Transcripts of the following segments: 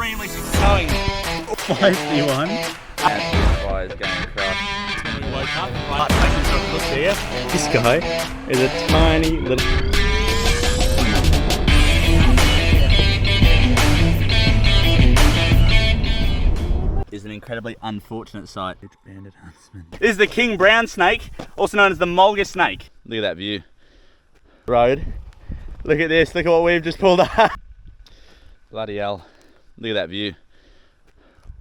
extremely going. Feisty one. Fire's going across. When we woke up, right, taking a look there. This guy is a tiny little... Is an incredibly unfortunate sight. This is the king brown snake, also known as the mulga snake. Look at that view. road. Look at this, look at what we've just pulled up. Bloody hell. Look at that view.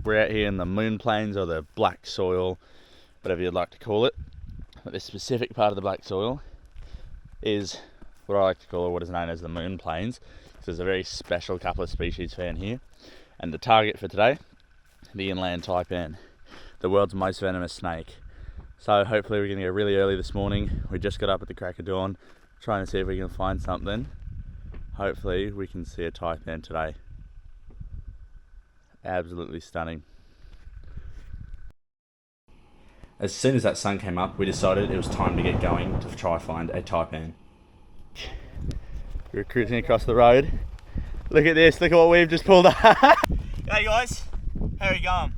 We're out here in the moon plains, or the black soil, whatever you'd like to call it. But this specific part of the black soil is what I like to call, or what is known as the moon plains. So there's a very special couple of species found here. And the target for today, the inland taipan, the world's most venomous snake. So hopefully we're going to go really early this morning. We just got up at the crack of dawn, trying to see if we can find something. Hopefully we can see a taipan today. Absolutely stunning. As soon as that sun came up, we decided it was time to get going to try find a taipan. We're cruising across the road. Look at this, look at what we've just pulled up. Hey guys, how are you going?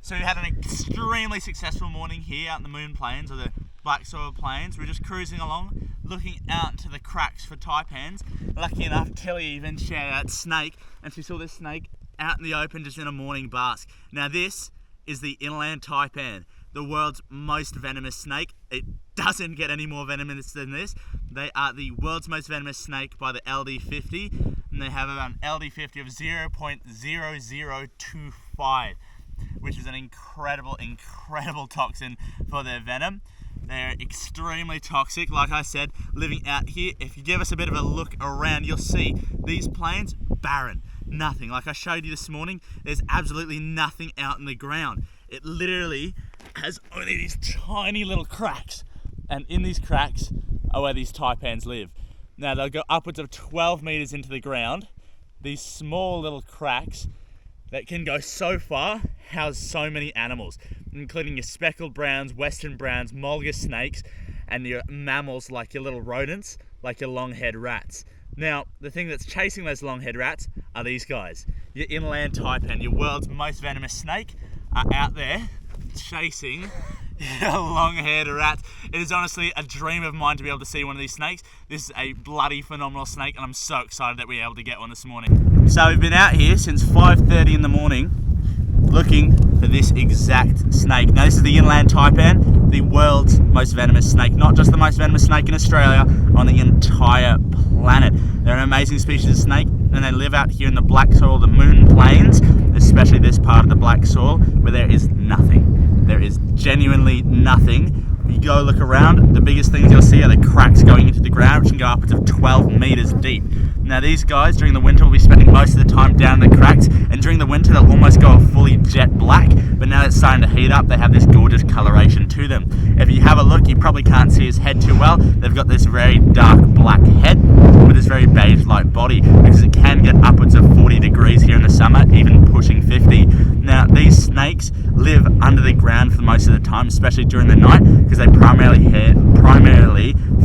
So we had an extremely successful morning here out in the moon plains, or the black soil plains. We're just cruising along, looking out to the cracks for taipans. Lucky enough, Kelly even shared out snake, and she saw this snake out in the open just in a morning bask. Now this is the inland taipan, the world's most venomous snake. It doesn't get any more venomous than this. They are the world's most venomous snake by the LD50, and they have about an LD50 of 0.0025, which is an incredible toxin for their venom. They're extremely toxic. Like I said, living out here, if you give us a bit of a look around, you'll see these plains, barren, nothing. Like I showed you this morning, there's absolutely nothing out in the ground. It literally has only these tiny little cracks, and in these cracks are where these taipans live. Now they'll go upwards of 12 meters into the ground. These small little cracks that can go so far house so many animals, including your speckled browns, western browns, mulga snakes, and your mammals like your little rodents, like your long-haired rats. Now, the thing that's chasing those long-haired rats are these guys. Your inland taipan, your world's most venomous snake, are out there chasing your long-haired rats. It is honestly a dream of mine to be able to see one of these snakes. This is a bloody phenomenal snake, and I'm so excited that we were able to get one this morning. So we've been out here since 5:30 in the morning looking for this exact snake. Now this is the inland taipan, the world's most venomous snake. Not just the most venomous snake in Australia, on the entire planet. They're an amazing species of snake, and they live out here in the black soil, the moon plains, especially this part of the black soil where there is nothing. There is genuinely nothing. You go look around, the biggest things you'll see are the cracks going into the ground, which can go upwards of 12 meters deep. Now these guys during the winter will be spending most of the time down the cracks, and during the winter they'll almost go fully jet black, but now it's starting to heat up, they have this gorgeous coloration to them. If you have a look, you probably can't see his head too well. They've got this very dark black head with this very beige-like body, because it can get upwards of 40 degrees here in the summer, even pushing 50. Now these snakes live under the ground for most of the time, especially during the night, because they primarily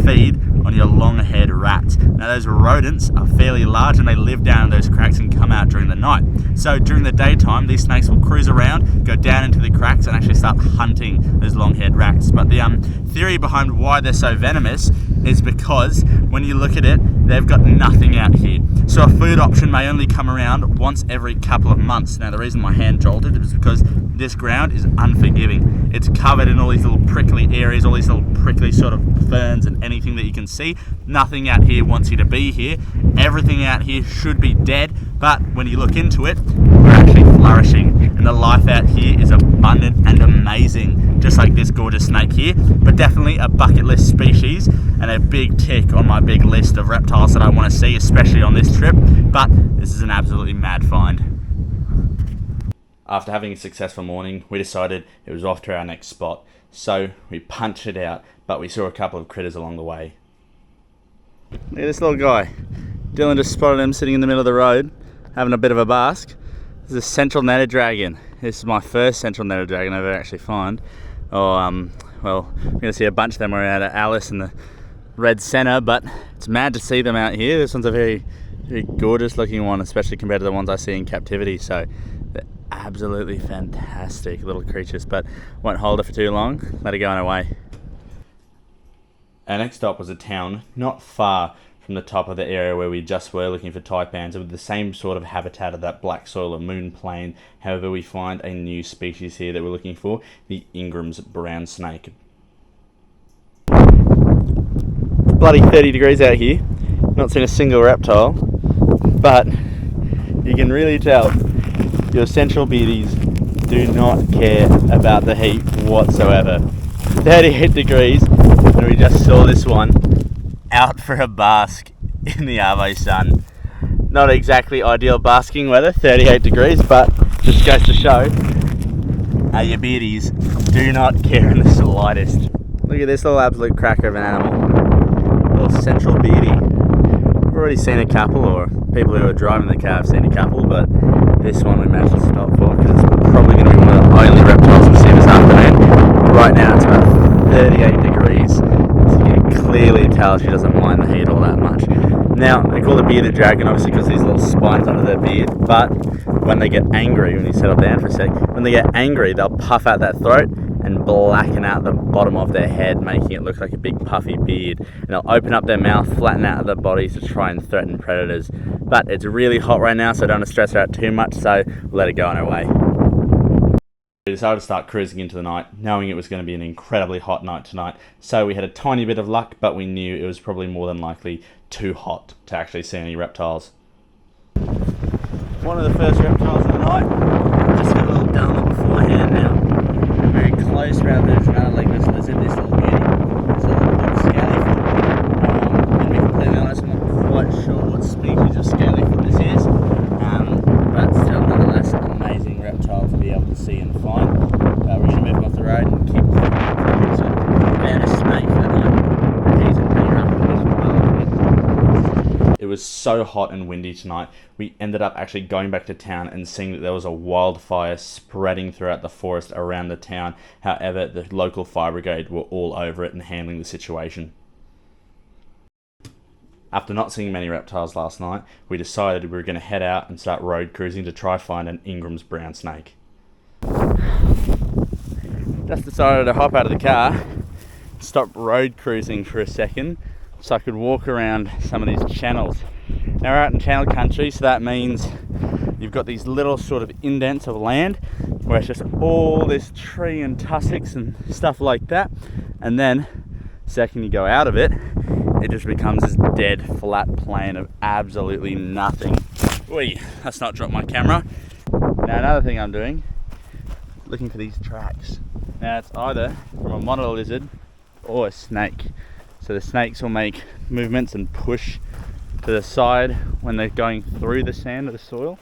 feed on your long-haired rats. Now those rodents are fairly large, and they live down in those cracks and come out during the night. So during the daytime, these snakes will cruise around, go down into the cracks, and actually start hunting those long-haired rats. But the theory behind why they're so venomous is because when you look at it, they've got nothing out here. So a food option may only come around once every couple of months. Now the reason my hand jolted is because this ground is unforgiving. It's covered in all these little prickly areas, all these little prickly sort of ferns and anything that you can see. Nothing out here wants you to be here. Everything out here should be dead, but when you look into it, we're actually flourishing, and the life out here is abundant and amazing, just like this gorgeous snake here. But definitely a bucket list species, and a big tick on my big list of reptiles that I want to see, especially on this trip. But this is an absolutely mad find. After having a successful morning, we decided it was off to our next spot. So we punched it out, but we saw a couple of critters along the way. Look at this little guy. Dylan just spotted him sitting in the middle of the road, having a bit of a bask. This is a central netted dragon. This is my first central netted dragon I've ever actually found. Well, we're going to see a bunch of them around at Alice and the Red Centre, but it's mad to see them out here. This one's a very Very gorgeous looking one, especially compared to the ones I see in captivity. So they're absolutely fantastic little creatures, but won't hold her for too long. Let her go on her way. Our next stop was a town not far from the top of the area where we just were looking for taipans, with the same sort of habitat of that black soil or moon plain. However, we find a new species here that we're looking for, the Ingram's brown snake. It's bloody 30 degrees out here. Not seen a single reptile, but you can really tell your central beardies do not care about the heat whatsoever. 38 degrees, and we just saw this one out for a bask in the Arvo sun. Not exactly ideal basking weather, 38 degrees, but just goes to show your beardies do not care in the slightest. Look at this little absolute cracker of an animal. Little central beardy. I've already seen a couple, or people who are driving the car have seen a couple, but this one we managed to stop for because it's probably going to be one of the only reptiles we'll see this afternoon. Right now it's about 38 degrees. Clearly tell she doesn't mind the heat all that much. Now, they call it bearded dragon obviously because these little spines under their beard, but when they get angry, when you settle down for a sec, when they get angry, they'll puff out that throat and blacken out the bottom of their head, making it look like a big puffy beard. And they'll open up their mouth, flatten out their bodies to try and threaten predators. But it's really hot right now, so I don't want to stress her out too much, so we'll let her go on her way. We decided to start cruising into the night, knowing it was going to be an incredibly hot night tonight. So we had a tiny bit of luck, but we knew it was probably more than likely too hot to actually see any reptiles. One of the first reptiles of the night. Just got a little down beforehand now. Very close around there's another legless lizard, this little beauty. It's a little scalyfoot. To be completely honest, I'm not quite sure what species of scalyfoot this is. But still, nonetheless, an amazing reptile to be able to see and find. We're going to move him off the road and keep found a snake for the night. He's in pretty rough condition as well. It was so hot and windy tonight, we ended up actually going back to town and seeing that there was a wildfire spreading throughout the forest around the town. However, the local fire brigade were all over it and handling the situation. After not seeing many reptiles last night, we decided we were going to head out and start road cruising to try find an Ingram's brown snake. Just decided to hop out of the car, stop road cruising for a second so I could walk around some of these channels. Now we're out in channel country, so that means you've got these little sort of indents of land where it's just all this tree and tussocks and stuff like that, and then the second you go out of it, it just becomes this dead flat plain of absolutely nothing. Whee, let's not drop my camera. Now another thing I'm doing, looking for these tracks. Now it's either from a monitor lizard or a snake. So the snakes will make movements and push to the side when they're going through the sand or the soil.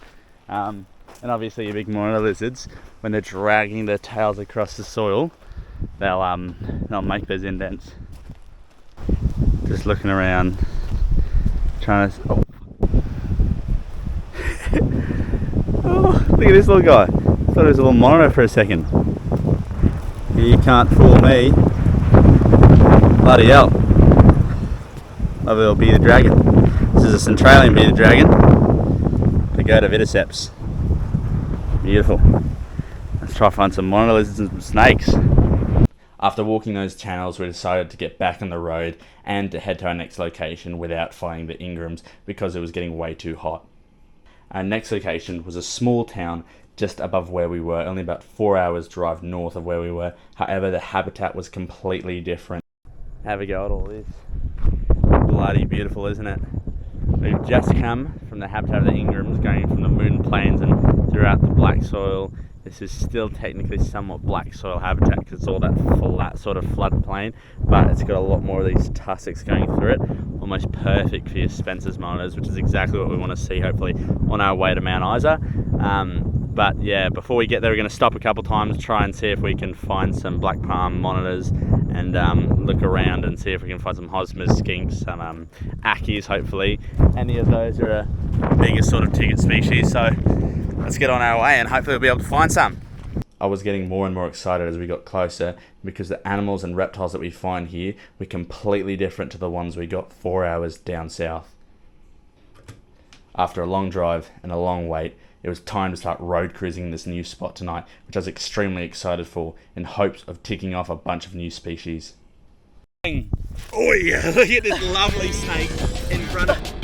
And obviously your big monitor lizards, when they're dragging their tails across the soil, they'll make those indents. Just looking around, trying to. Oh, look at this little guy. Thought it was a little monitor for a second. You can't fool me. Bloody hell. Love a little bearded dragon. This is a Centralian bearded dragon. Pagoda viticeps. Beautiful. Let's try to find some monitor lizards and some snakes. After walking those channels, we decided to get back on the road and to head to our next location without finding the Ingrams because it was getting way too hot. Our next location was a small town just above where we were, only about 4 hours drive north of where we were. However, the habitat was completely different. Have a go at all this. Bloody beautiful, isn't it? We've just come from the habitat of the Ingrams, going from the moon plains and throughout the black soil. This is still technically somewhat black soil habitat because it's all that flat sort of floodplain, but it's got a lot more of these tussocks going through it. Almost perfect for your Spencer's monitors, which is exactly what we want to see hopefully on our way to Mount Isa. But yeah, before we get there, we're going to stop a couple times, try and see if we can find some black palm monitors and look around and see if we can find some Hosmers, skinks, some Ackies hopefully. Any of those are a bigger sort of ticket species, so let's get on our way and hopefully we'll be able to find some. I was getting more and more excited as we got closer because the animals and reptiles that we find here were completely different to the ones we got 4 hours down south. after a long drive and a long wait, it was time to start road cruising this new spot tonight, which I was extremely excited for, in hopes of ticking off a bunch of new species. Oh yeah, look at this lovely snake in front of